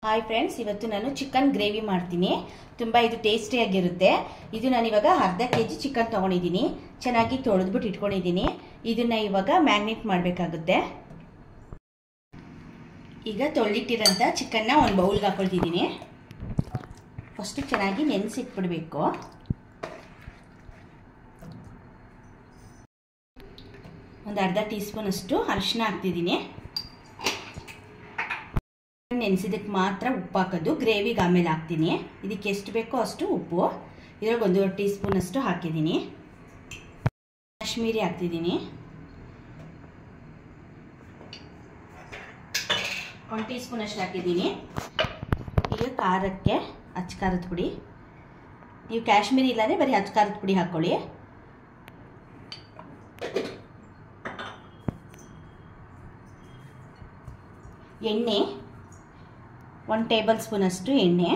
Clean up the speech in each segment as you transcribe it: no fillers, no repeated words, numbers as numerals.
Hi friends, ಇವತ್ತು ನಾನು chicken gravy ಮಾಡ್ತೀನಿ. ತುಂಬ ಇದು ಟೇಸ್ಟಿಯಾಗಿರುತ್ತೆ. ಇದು ನಾನು ಇವಾಗ ಅರ್ಧ ಕೆಜಿ ಚಿಕನ್ ತೊಗೊಂಡಿದ್ದೀನಿ. ಚೆನ್ನಾಗಿ ತೊಳೆದ್ಬಿಟ್ಟು ಇಟ್ಕೊಂಡಿದ್ದೀನಿ. ಇದನ್ನ ಇವಾಗ ಮ್ಯಾರಿನೇಟ್ ಮಾಡಬೇಕಾಗುತ್ತೆ. ಈಗ ತೊಳೆದಿಟ್ಟಿರೋಂಥ ಚಿಕನ್ನ ಒಂದು ಬೌಲ್ಗೆ ಹಾಕೊಳ್ತಿದ್ದೀನಿ. ಫಸ್ಟು ಚೆನ್ನಾಗಿ ನೆನೆಸಿಟ್ಬಿಡ್ಬೇಕು. ಒಂದು ಅರ್ಧ ಟೀ ಸ್ಪೂನ್ ಅಷ್ಟು ಅರಿಶಿನ ಹಾಕ್ತಿದ್ದೀನಿ. ನೆನೆಸಿದಕ್ಕೆ ಮಾತ್ರ ಉಪ್ಪು ಹಾಕೋದು, ಗ್ರೇವಿಗೆ ಆಮೇಲೆ ಹಾಕ್ತೀನಿ. ಇದಕ್ಕೆ ಎಷ್ಟು ಬೇಕೋ ಅಷ್ಟು ಉಪ್ಪು. ಇದ್ರಾಗ 1 ಟೀ ಸ್ಪೂನ್ ಅಷ್ಟು ಹಾಕಿದ್ದೀನಿ. ಕಾಶ್ಮೀರಿ ಹಾಕ್ತಿದ್ದೀನಿ. 1 ಟೀ ಸ್ಪೂನ್ ಅಷ್ಟು ಹಾಕಿದ್ದೀನಿ. ಈಗ ಖಾರಕ್ಕೆ ಅಚ್ಚ ಖಾರದ ಪುಡಿ. ನೀವು ಕಾಶ್ಮೀರಿ ಇಲ್ಲಾಂದರೆ ಬರೀ ಅಚ್ಚ ಖಾರದ ಪುಡಿ ಹಾಕ್ಕೊಳ್ಳಿ. ಎಣ್ಣೆ 1 ಟೇಬಲ್ ಸ್ಪೂನ್ ಅಷ್ಟು ಎಣ್ಣೆ.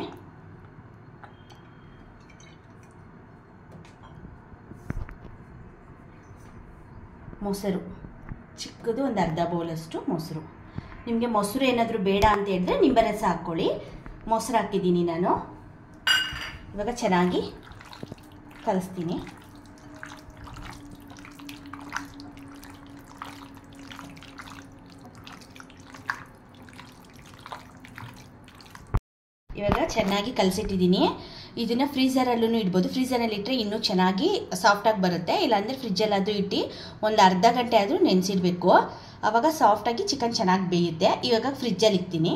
ಮೊಸರು ಚಿಕ್ಕದು ಒಂದು ಅರ್ಧ ಬೌಲಷ್ಟು ಮೊಸರು. ನಿಮಗೆ ಮೊಸರು ಏನಾದರೂ ಬೇಡ ಅಂತ ಹೇಳಿದ್ರೆ ನಿಂಬೆ ರಸ ಹಾಕ್ಕೊಳ್ಳಿ. ಮೊಸರು ಹಾಕಿದ್ದೀನಿ ನಾನು. ಇವಾಗ ಚೆನ್ನಾಗಿ ಕಲಿಸ್ತೀನಿ. ಇವಾಗ ಚೆನ್ನಾಗಿ ಕಲಸಿಟ್ಟಿದ್ದೀನಿ. ಇದನ್ನು ಫ್ರೀಝರಲ್ಲೂ ಇಡ್ಬೋದು. ಫ್ರೀಝರಲ್ಲಿ ಇಟ್ಟರೆ ಇನ್ನೂ ಚೆನ್ನಾಗಿ ಸಾಫ್ಟಾಗಿ ಬರುತ್ತೆ. ಇಲ್ಲಾಂದರೆ ಫ್ರಿಜ್ಜಲ್ಲಾದರೂ ಇಟ್ಟು ಒಂದು ಅರ್ಧ ಗಂಟೆ ಆದರೂ ನೆನೆಸಿಡಬೇಕು. ಆವಾಗ ಸಾಫ್ಟಾಗಿ ಚಿಕನ್ ಚೆನ್ನಾಗಿ ಬೇಯುತ್ತೆ. ಇವಾಗ ಫ್ರಿಜ್ಜಲ್ಲಿ ಇಡ್ತೀನಿ.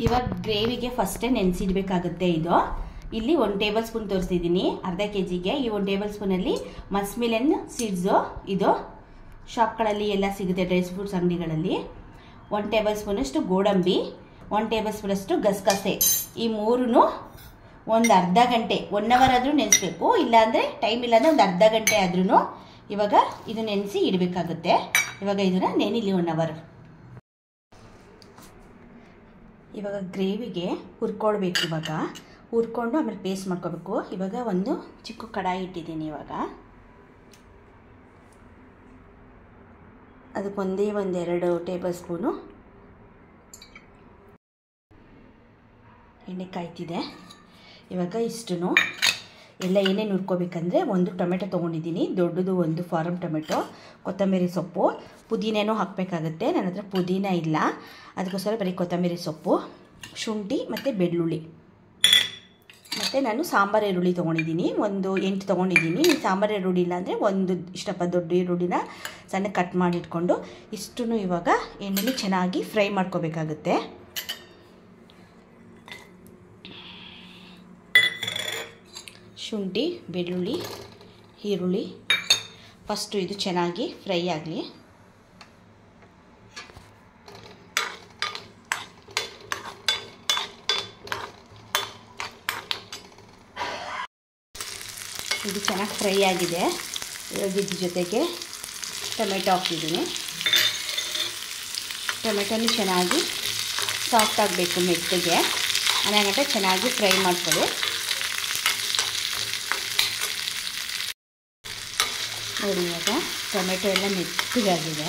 ಇವಾಗ ಗ್ರೇವಿಗೆ ಫಸ್ಟೇ ನೆನೆಸಿಡಬೇಕಾಗುತ್ತೆ. ಇದು ಇಲ್ಲಿ 1 ಟೇಬಲ್ ಸ್ಪೂನ್ ತೋರಿಸ್ತಿದ್ದೀನಿ ಅರ್ಧ ಕೆಜಿಗೆ. ಈ 1 ಟೇಬಲ್ ಸ್ಪೂನಲ್ಲಿ ಮಸ್ಮಿಲನ್ ಸೀಡ್ಸು, ಇದು ಶಾಪ್ಗಳಲ್ಲಿ ಎಲ್ಲ ಸಿಗುತ್ತೆ, ಡ್ರೈ ಫ್ರೂಟ್ಸ್ ಅಂಗಡಿಗಳಲ್ಲಿ. 1 ಟೇಬಲ್ ಸ್ಪೂನಷ್ಟು ಗೋಡಂಬಿ, 1 ಟೇಬಲ್ ಸ್ಪೂನ್ ಅಷ್ಟು ಗಸಗಸೆ. ಈ ಮೂರೂ ಒಂದು ಅರ್ಧ ಗಂಟೆ, 1 ಅವರ್ ಆದರೂ ನೆನೆಸ್ಬೇಕು. ಇಲ್ಲಾಂದರೆ ಟೈಮ್ ಇಲ್ಲಾಂದರೆ ಒಂದು ಅರ್ಧ ಗಂಟೆ ಆದ್ರೂ ಇವಾಗ ಇದು ನೆನೆಸಿ ಇಡಬೇಕಾಗುತ್ತೆ. ಇವಾಗ ಇದನ್ನು ನೆನಿಲಿ 1 ಅವರ್. ಇವಾಗ ಗ್ರೇವಿಗೆ ಹುರ್ಕೊಳ್ಬೇಕು. ಇವಾಗ ಹುರ್ಕೊಂಡು ಆಮೇಲೆ ಪೇಸ್ಟ್ ಮಾಡ್ಕೋಬೇಕು. ಇವಾಗ ಒಂದು ಚಿಕ್ಕ ಕಡಾಯಿ ಇಟ್ಟಿದ್ದೀನಿ. ಇವಾಗ ಅದಕ್ಕೊಂದೇ 1-2 ಟೇಬಲ್ ಸ್ಪೂನು ಎಣ್ಣೆ ಕಾಯ್ತಿದೆ. ಇವಾಗ ಇಷ್ಟು ಎಲ್ಲ ಏನೇನು ಹುರ್ಕೋಬೇಕಂದ್ರೆ, 1 ಟೊಮೆಟೊ ತೊಗೊಂಡಿದ್ದೀನಿ, ದೊಡ್ಡದು 1 ಫಾರಮ್ ಟೊಮೆಟೊ, ಕೊತ್ತಂಬರಿ ಸೊಪ್ಪು, ಪುದೀನೂ ಹಾಕಬೇಕಾಗುತ್ತೆ. ನನ್ನ ಹತ್ರ ಪುದೀನ ಇಲ್ಲ, ಅದಕ್ಕೋಸ್ಕರ ಬರೀ ಕೊತ್ತಂಬರಿ ಸೊಪ್ಪು, ಶುಂಠಿ ಮತ್ತು ಬೆಳ್ಳುಳ್ಳಿ. ಮತ್ತು ನಾನು ಸಾಂಬಾರು ಈರುಳ್ಳಿ ತೊಗೊಂಡಿದ್ದೀನಿ, ಒಂದು 8 ತೊಗೊಂಡಿದ್ದೀನಿ. ನೀವು ಸಾಂಬಾರು ಈರುಳ್ಳಿ ಇಲ್ಲ ಅಂದರೆ ಒಂದು ಇಷ್ಟಪ್ಪ ದೊಡ್ಡ ಈರುಳ್ಳಿನ ಸಣ್ಣ ಕಟ್ ಮಾಡಿಟ್ಕೊಂಡು ಇಷ್ಟು ಇವಾಗ ಎಣ್ಣೆಲಿ ಚೆನ್ನಾಗಿ ಫ್ರೈ ಮಾಡ್ಕೋಬೇಕಾಗುತ್ತೆ. ಶುಂಠಿ, ಬೆಳ್ಳುಳ್ಳಿ, ಈರುಳ್ಳಿ ಫಸ್ಟು ಇದು ಚೆನ್ನಾಗಿ ಫ್ರೈ ಆಗಲಿ. ಇದು ಚೆನ್ನಾಗಿ ಫ್ರೈ ಆಗಿದೆ. ಇವಾಗ ಇದ್ರ ಜೊತೆಗೆ ಟೊಮೆಟೊ ಹಾಕ್ತಿದ್ದೀನಿ. ಟೊಮೆಟೊನು ಚೆನ್ನಾಗಿ ಸಾಫ್ಟ್ ಆಗಬೇಕು, ಮೆತ್ತಗೆ ಅನ್ನೋಗಂಟ ಚೆನ್ನಾಗಿ ಫ್ರೈ ಮಾಡ್ಕೊಳ್ಳಿ. ನೋಡಿ, ಇವಾಗ ಟೊಮೆಟೊ ಎಲ್ಲ ಮೆತ್ತಗಾಗಿದೆ.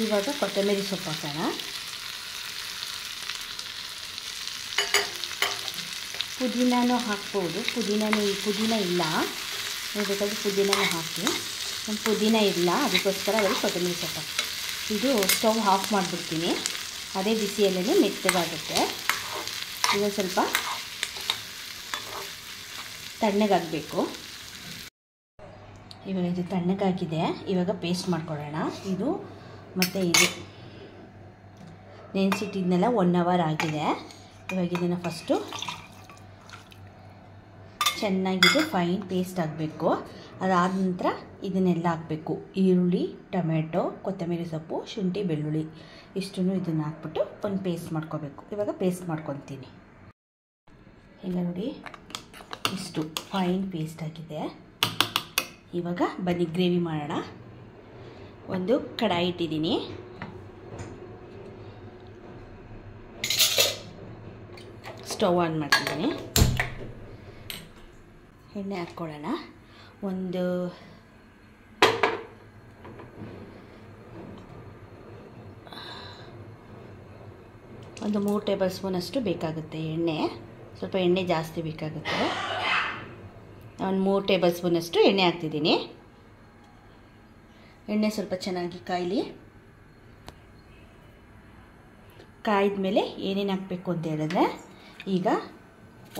ಇವಾಗ ಕೊತ್ತಂಬರಿ ಸೊಪ್ಪು ಹಾಕೋಣ. ಪುದೀನೂ ಹಾಕ್ಬೋದು. ಪುದೀನ ಇಲ್ಲ, ಬೇಕಾದ್ರೆ ಪುದೀನೂ ಹಾಕಿ. ನಮ್ಮ ಪುದೀನ ಇಲ್ಲ, ಅದಕ್ಕೋಸ್ಕರ ಬರೀ ಕೊತ್ತಂಬರಿ ಸೊಪ್ಪು. ಇದು ಸ್ಟವ್ ಆಫ್ ಮಾಡಿಬಿಡ್ತೀನಿ. ಅದೇ ಬಿಸಿಯಲ್ಲೇ ಮೆತ್ತಗಾಗುತ್ತೆ. ಇದು ಸ್ವಲ್ಪ ತಣ್ಣಗಾಗಬೇಕು. ಇವಾಗ ಇದು ತಣ್ಣಗಾಗಿದೆ. ಇವಾಗ ಪೇಸ್ಟ್ ಮಾಡ್ಕೊಳ್ಳೋಣ. ಇದು ಮತ್ತು ಇದು ನೆನೆಸಿಟ್ಟಿದ್ನೆಲ್ಲ 1 ಅವರ್ ಆಗಿದೆ. ಇವಾಗ ಇದನ್ನು ಫಸ್ಟು ಚೆನ್ನಾಗಿದೆ ಫೈನ್ ಪೇಸ್ಟ್ ಆಗಬೇಕು. ಅದಾದ ನಂತರ ಇದನ್ನೆಲ್ಲ ಹಾಕಬೇಕು. ಈರುಳ್ಳಿ, ಟೊಮೆಟೊ, ಕೊತ್ತಂಬರಿ ಸೊಪ್ಪು, ಶುಂಠಿ, ಬೆಳ್ಳುಳ್ಳಿ ಇಷ್ಟನ್ನು ಇದನ್ನು ಹಾಕ್ಬಿಟ್ಟು ಒಂದು ಪೇಸ್ಟ್ ಮಾಡ್ಕೋಬೇಕು. ಇವಾಗ ಪೇಸ್ಟ್ ಮಾಡ್ಕೊತೀನಿ. ಈಗ ನೋಡಿ, ಇಷ್ಟು ಫೈನ್ ಪೇಸ್ಟ್ ಆಗಿದೆ. ಇವಾಗ ಬನ್ನಿ ಗ್ರೇವಿ ಮಾಡೋಣ. ಒಂದು ಕಡಾಯಿ ಇಟ್ಟಿದ್ದೀನಿ. ಸ್ಟವ್ ಆನ್ ಮಾಡ್ತಿದ್ದೀನಿ. ಎಣ್ಣೆ ಹಾಕ್ಕೊಳ್ಳೋಣ. ಒಂದು ಒಂದು 3 ಟೇಬಲ್ ಸ್ಪೂನಷ್ಟು ಬೇಕಾಗುತ್ತೆ ಎಣ್ಣೆ. ಸ್ವಲ್ಪ ಎಣ್ಣೆ ಜಾಸ್ತಿ ಬೇಕಾಗುತ್ತೆ. ಒಂದು 3 ಟೇಬಲ್ ಸ್ಪೂನಷ್ಟು ಎಣ್ಣೆ ಹಾಕ್ತಿದ್ದೀನಿ. ಎಣ್ಣೆ ಸ್ವಲ್ಪ ಚೆನ್ನಾಗಿ ಕಾಯಲಿ. ಕಾಯ್ದ ಮೇಲೆ ಏನೇನು ಹಾಕಬೇಕು ಅಂತ ಹೇಳಿದ್ರೆ, ಈಗ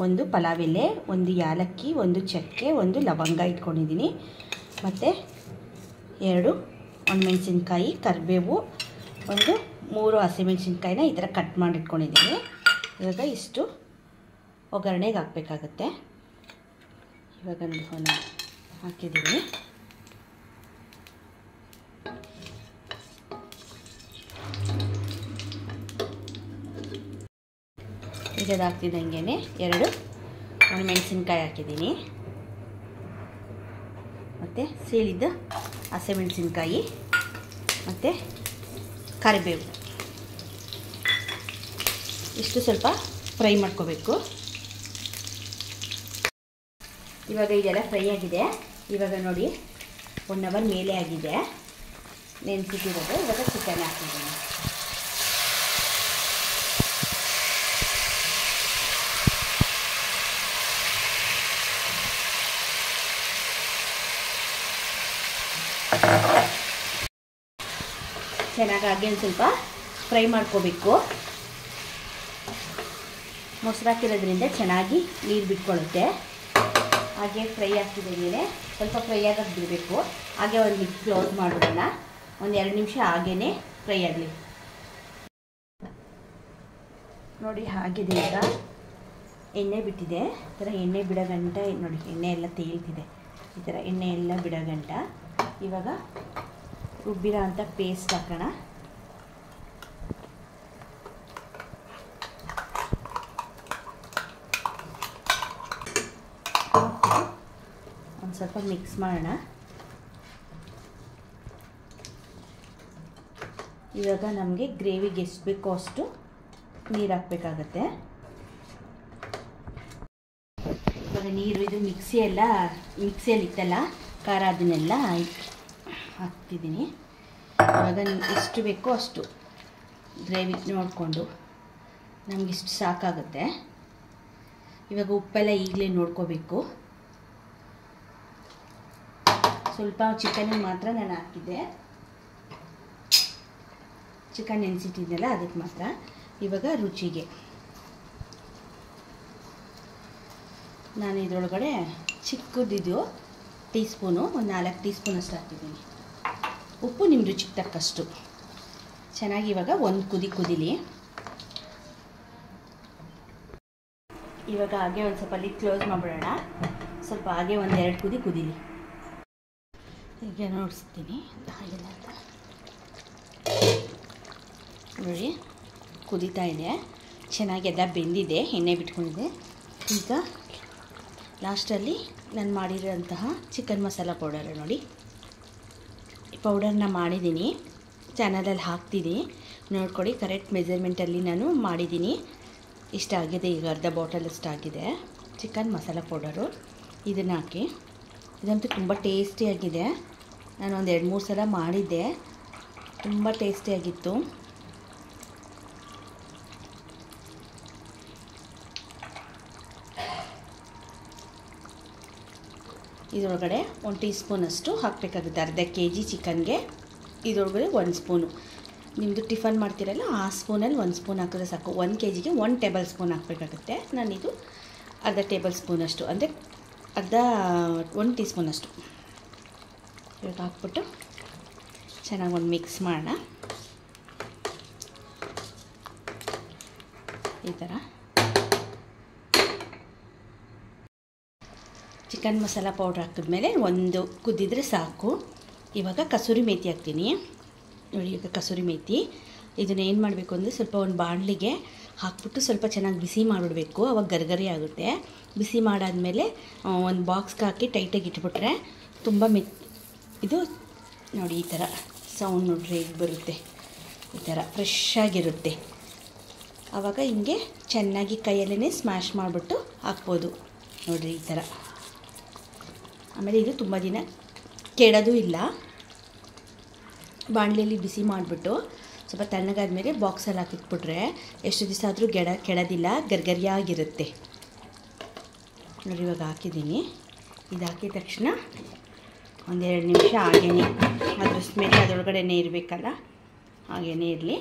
ಒಂದು ಪಲಾವ್ ಎಲೆ, ಒಂದು ಯಾಲಕ್ಕಿ, ಒಂದು ಚಕ್ಕೆ, ಒಂದು ಲವಂಗ ಇಟ್ಕೊಂಡಿದ್ದೀನಿ. ಮತ್ತು 2 ಒಣಮೆಣಸಿನ್ಕಾಯಿ, ಕರಿಬೇವು, ಒಂದು 3 ಹಸಿಮೆಣಸಿನ್ಕಾಯಿನ ಈ ಥರ ಕಟ್ ಮಾಡಿ ಇಟ್ಕೊಂಡಿದ್ದೀನಿ. ಇವಾಗ ಇಷ್ಟು ಒಗ್ಗರಣೆಗೆ ಹಾಕಬೇಕಾಗತ್ತೆ. ಇವಾಗ ನೋಡಿ ಹಾಕಿದ್ದೀನಿ. ಈಗ ಅದು ಹಾಕ್ತಿದ್ದಂಗೆ 2 ಒಣಮೆಣಸಿನ್ಕಾಯಿ ಹಾಕಿದ್ದೀನಿ. ಮತ್ತು ಸೀಳಿದ ಹಸಿಮೆಣಸಿನ್ಕಾಯಿ ಮತ್ತು ಕರಿಬೇವು ಇಷ್ಟು ಸ್ವಲ್ಪ ಫ್ರೈ ಮಾಡ್ಕೋಬೇಕು. ಇವಾಗ ಇದೆಲ್ಲ ಫ್ರೈ ಆಗಿದೆ. ಇವಾಗ ನೋಡಿ 1 ಅವರ್ ಮೇಲೆ ಆಗಿದೆ ನೆನೆಸಿಟ್ಟಿರೋದು. ಇವಾಗ ಚಿಕನ್ ಹಾಕ್ತಿದ್ದೀನಿ. ಚೆನ್ನಾಗಿ ಹಾಗೆ ಒಂದು ಸ್ವಲ್ಪ ಫ್ರೈ ಮಾಡ್ಕೋಬೇಕು. ಮೊಸರು ಹಾಕಿರೋದ್ರಿಂದ ಚೆನ್ನಾಗಿ ನೀರು ಬಿಟ್ಕೊಳ್ಳುತ್ತೆ. ಹಾಗೆ ಫ್ರೈ ಆಗ್ತಿದ್ದಂಗೆ ಸ್ವಲ್ಪ ಫ್ರೈ ಆಗೋಕ್ಕೆ ಬಿಡಬೇಕು. ಹಾಗೆ ಒಂದು ಲಿಡ್ ಕ್ಲೋಸ್ ಮಾಡೋಣ. ಒಂದು 2 ನಿಮಿಷ ಹಾಗೇ ಫ್ರೈ ಆಗಲಿ. ನೋಡಿ ಆಗಿದೆ. ಈಗ ಎಣ್ಣೆ ಬಿಟ್ಟಿದೆ. ಈ ಥರ ಎಣ್ಣೆ ಬಿಡೋ ಗಂಟ ನೋಡಿ ಎಣ್ಣೆ ಎಲ್ಲ ತೇಲ್ತಿದೆ. ಈ ಥರ ಎಣ್ಣೆ ಎಲ್ಲ ಬಿಡೋ ಗಂಟ ಇವಾಗ ರುಬ್ಬಿರೋ ಅಂಥ ಪೇಸ್ಟ್ ಹಾಕೋಣ. ಒಂದು ಸ್ವಲ್ಪ ಮಿಕ್ಸ್ ಮಾಡೋಣ. ಇವಾಗ ನಮಗೆ ಗ್ರೇವಿಗೆ ಎಷ್ಟು ಬೇಕೋ ಅಷ್ಟು ನೀರು ಹಾಕಬೇಕಾಗತ್ತೆ. ಇವಾಗ ನೀರು ಇದು ಮಿಕ್ಸಿಯಲ್ಲಿ ಇತ್ತಲ್ಲ ಖಾರ ಅದನ್ನೆಲ್ಲ ಹಾಕ್ತಿದ್ದೀನಿ. ಇವಾಗ ಎಷ್ಟು ಬೇಕೋ ಅಷ್ಟು ಗ್ರೇವಿ ನೋಡಿಕೊಂಡು ನಮಗಿಷ್ಟು ಸಾಕಾಗುತ್ತೆ. ಇವಾಗ ಉಪ್ಪೆಲ್ಲ ಈಗಲೇ ನೋಡ್ಕೋಬೇಕು. ಸ್ವಲ್ಪ ಚಿಕನ್ನಿಗೆ ಮಾತ್ರ ನಾನು ಹಾಕಿದ್ದೆ. ಚಿಕನ್ ನೆನೆಸಿಟ್ಟಿದ್ದೆಲ್ಲ ಅದಕ್ಕೆ ಮಾತ್ರ. ಇವಾಗ ರುಚಿಗೆ ನಾನು ಇದರೊಳಗಡೆ ಚಿಕ್ಕದಿದ್ದು ಟೀ ಸ್ಪೂನು ಒಂದು 4 ಟೀ ಸ್ಪೂನ್ ಅಷ್ಟು ಹಾಕಿದ್ದೀನಿ. ಉಪ್ಪು ನಿಮ್ಮ ರುಚಿಗೆ ತಕ್ಕಷ್ಟು. ಚೆನ್ನಾಗಿ ಇವಾಗ ಒಂದು ಕುದಿಲಿ. ಇವಾಗ ಹಾಗೆ ಒಂದು ಸ್ವಲ್ಪ ಲಿಡ್ ಕ್ಲೋಸ್ ಮಾಡಿಬಿಡೋಣ. ಸ್ವಲ್ಪ ಹಾಗೆ ಒಂದು 2 ಕುದಿಲಿ. ಹೀಗೆ ನೋಡಿಸ್ತೀನಿ. ಹಾಗೆಲ್ಲ ನೋಡಿ ಕುದೀತಾ ಇದೆ. ಚೆನ್ನಾಗಿ ಎಲ್ಲ ಬೆಂದಿದೆ, ಎಣ್ಣೆ ಬಿಟ್ಕೊಂಡಿದೆ. ಈಗ ಲಾಸ್ಟಲ್ಲಿ ನಾನು ಮಾಡಿರೋಂತಹ ಚಿಕನ್ ಮಸಾಲ ಪೌಡರ್ ನೋಡಿ, ಈ ಪೌಡರ್ನ ಮಾಡಿದ್ದೀನಿ. ಚಾನಲಲ್ಲಿ ಹಾಕ್ತೀನಿ ನೋಡ್ಕೊಳ್ಳಿ. ಕರೆಕ್ಟ್ ಮೆಜರ್ಮೆಂಟಲ್ಲಿ ನಾನು ಮಾಡಿದ್ದೀನಿ. ಇಷ್ಟ ಆಗಿದೆ. ಈಗ ಅರ್ಧ ಬಾಟಲ್ ಇಷ್ಟಾಗಿದೆ ಚಿಕನ್ ಮಸಾಲ ಪೌಡರು. ಇದನ್ನು ಹಾಕಿ. ಇದಂತೂ ತುಂಬ ಟೇಸ್ಟಿಯಾಗಿದೆ. ನಾನು ಒಂದು 2-3 ಸಲ ಮಾಡಿದ್ದೆ. ತುಂಬ ಟೇಸ್ಟಿಯಾಗಿತ್ತು. ಇದರೊಳಗಡೆ 1 ಟೀ ಸ್ಪೂನಷ್ಟು ಹಾಕಬೇಕಾಗುತ್ತೆ. ಅರ್ಧ kg ಚಿಕನ್ಗೆ ಇದರೊಳಗಡೆ 1 ಸ್ಪೂನು. ನಿಮ್ಮದು ಟಿಫನ್ ಮಾಡ್ತಿರಲ್ಲ ಆ ಸ್ಪೂನಲ್ಲಿ 1 ಸ್ಪೂನ್ ಹಾಕಿದ್ರೆ ಸಾಕು. 1 kgಗೆ 1 ಟೇಬಲ್ ಸ್ಪೂನ್ ಹಾಕಬೇಕಾಗುತ್ತೆ. ನಾನಿದು ಅರ್ಧ ಟೇಬಲ್ ಸ್ಪೂನಷ್ಟು ಅಂದರೆ 1 ಟೀ ಸ್ಪೂನಷ್ಟು ಇವಾಗ ಹಾಕ್ಬಿಟ್ಟು ಚೆನ್ನಾಗಿ ಒಂದು ಮಿಕ್ಸ್ ಮಾಡೋಣ. ಈ ಥರ ಚಿಕನ್ ಮಸಾಲ ಪೌಡ್ರ್ ಹಾಕಿದ್ಮೇಲೆ ಒಂದು ಕುದ್ದಿದ್ರೆ ಸಾಕು. ಇವಾಗ ಕಸೂರಿ ಮೇಥಿ ಹಾಕ್ತೀನಿ ನೋಡಿ. ಈಗ ಕಸೂರಿ ಮೇಥಿ ಇದನ್ನು ಏನು ಮಾಡಬೇಕು ಅಂದರೆ ಸ್ವಲ್ಪ ಒಂದು ಬಾಣಲಿಗೆ ಹಾಕ್ಬಿಟ್ಟು ಸ್ವಲ್ಪ ಚೆನ್ನಾಗಿ ಬಿಸಿ ಮಾಡಿಬಿಡಬೇಕು. ಅವಾಗ ಗರ್ಗರಿ ಆಗುತ್ತೆ. ಬಿಸಿ ಮಾಡಾದಮೇಲೆ ಒಂದು ಬಾಕ್ಸ್ಗೆ ಹಾಕಿ ಟೈಟಾಗಿ ಇಟ್ಬಿಟ್ರೆ ತುಂಬ ಇದು ನೋಡಿ ಈ ಥರ ಸೌಂಡ್ ನೋಡ್ರಿ ಈಗ ಬರುತ್ತೆ. ಈ ಥರ ಫ್ರೆಶ್ ಆಗಿರುತ್ತೆ. ಆವಾಗ ಹಿಂಗೆ ಚೆನ್ನಾಗಿ ಕೈಯಲ್ಲೇ ಸ್ಮ್ಯಾಶ್ ಮಾಡಿಬಿಟ್ಟು ಹಾಕ್ಬೋದು ನೋಡಿರಿ ಈ ಥರ. ಆಮೇಲೆ ಇದು ತುಂಬ ದಿನ ಕೆಡೋದು ಇಲ್ಲ. ಬಾಣಲೆಯಲ್ಲಿ ಬಿಸಿ ಮಾಡಿಬಿಟ್ಟು ಸ್ವಲ್ಪ ತಣ್ಣಗಾದ್ಮೇಲೆ ಬಾಕ್ಸಲ್ಲಿ ಹಾಕಿಟ್ಬಿಟ್ರೆ ಎಷ್ಟು ದಿವಸ ಆದರೂ ಕೆಡೋದಿಲ್ಲ, ಗರ್ಗರಿಯಾಗಿರುತ್ತೆ. ನೋಡಿ ಇವಾಗ ಹಾಕಿದ್ದೀನಿ. ಇದು ಹಾಕಿದ ತಕ್ಷಣ ಒಂದೆರಡು ನಿಮಿಷ ಹಾಗೇನೆ, ಅದ್ರ ಸ್ಮೆಲ್ ಅದರೊಳಗಡೆನೇ ಇರಬೇಕಲ್ಲ, ಹಾಗೇ ಇರಲಿ.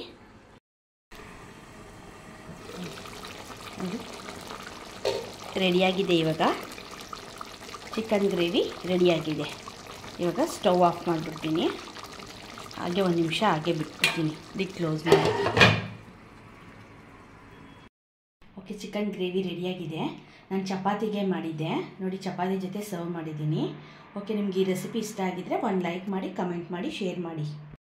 ರೆಡಿಯಾಗಿದೆ. ಇವಾಗ ಚಿಕನ್ ಗ್ರೇವಿ ರೆಡಿಯಾಗಿದೆ. ಇವಾಗ ಸ್ಟವ್ ಆಫ್ ಮಾಡಿಬಿಡ್ತೀನಿ. ಹಾಗೆ ಒಂದು ನಿಮಿಷ ಹಾಗೆ ಬಿಟ್ಬಿಡ್ತೀನಿ, ಲಿಡ್ ಕ್ಲೋಸ್ ಮಾಡಿ. ಓಕೆ, ಚಿಕನ್ ಗ್ರೇವಿ ರೆಡಿಯಾಗಿದೆ. ನಾನು ಚಪಾತಿಗೆ ಮಾಡಿದ್ದೆ ನೋಡಿ, ಚಪಾತಿ ಜೊತೆ ಸರ್ವ್ ಮಾಡಿದ್ದೀನಿ. ಓಕೆ, ನಿಮ್ಗೆ ಈ ರೆಸಿಪಿ ಇಷ್ಟ ಆಗಿದ್ದರೆ ಒಂದು ಲೈಕ್ ಮಾಡಿ, ಕಮೆಂಟ್ ಮಾಡಿ, ಶೇರ್ ಮಾಡಿ.